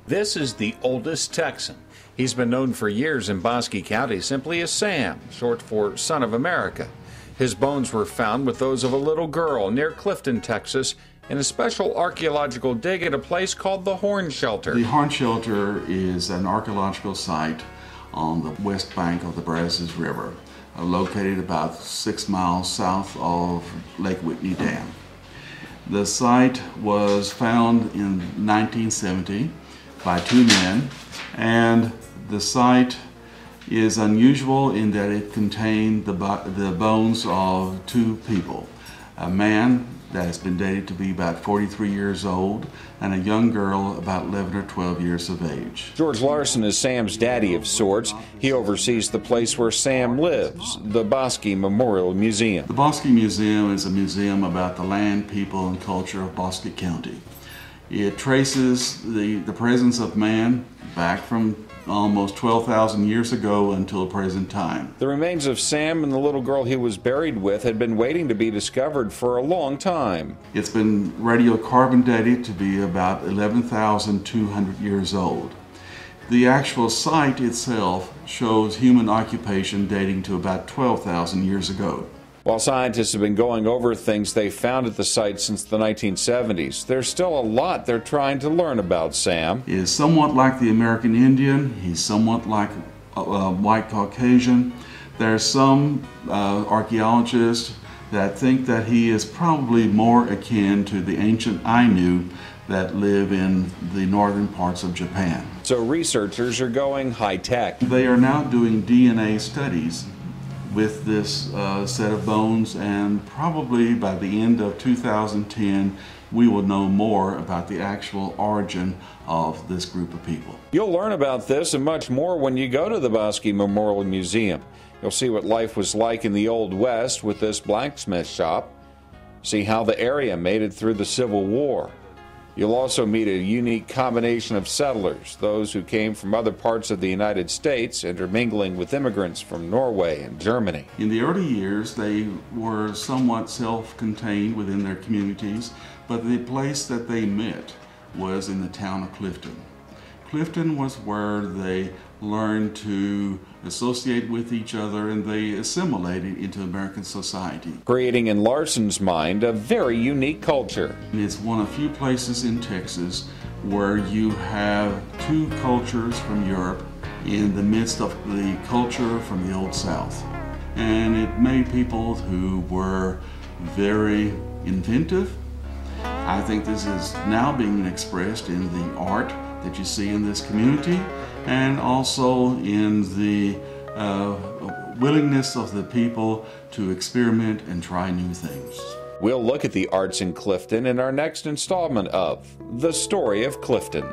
This is the oldest Texan. He's been known for years in Bosque County simply as Sam, short for Son of America. His bones were found with those of a little girl near Clifton, Texas, in a special archaeological dig at a place called the Horn Shelter. The Horn Shelter is an archaeological site on the west bank of the Brazos River, located about 6 miles south of Lake Whitney Dam. The site was found in 1970 by 2 men, and the site is unusual in that it contained the bones of 2 people, a man that has been dated to be about 43 years old, and a young girl about 11 or 12 years of age. George Larson is Sam's daddy of sorts. He oversees the place where Sam lives, the Bosque Memorial Museum. The Bosque Museum is a museum about the land, people, and culture of Bosque County. It traces the presence of man back from almost 12,000 years ago until present time. The remains of Sam and the little girl he was buried with had been waiting to be discovered for a long time. It's been radiocarbon dated to be about 11,200 years old. The actual site itself shows human occupation dating to about 12,000 years ago. While scientists have been going over things they found at the site since the 1970s, there's still a lot they're trying to learn about Sam. He is somewhat like the American Indian. He's somewhat like a white Caucasian. There are some archaeologists that think that he is probably more akin to the ancient Ainu that live in the northern parts of Japan. So researchers are going high-tech. They are now doing DNA studies with this set of bones, and probably by the end of 2010 we will know more about the actual origin of this group of people. You'll learn about this and much more when you go to the Bosque Memorial Museum. You'll see what life was like in the Old West with this blacksmith shop, see how the area made it through the Civil War. You'll also meet a unique combination of settlers, those who came from other parts of the United States, intermingling with immigrants from Norway and Germany. In the early years, they were somewhat self-contained within their communities, but the place that they met was in the town of Clifton. Clifton was where they learned to associate with each other, and they assimilated into American society, creating in Larson's mind a very unique culture. It's one of few places in Texas where you have 2 cultures from Europe in the midst of the culture from the Old South. And it made people who were very inventive. I think this is now being expressed in the art that you see in this community, and also in the willingness of the people to experiment and try new things. We'll look at the arts in Clifton in our next installment of The Story of Clifton.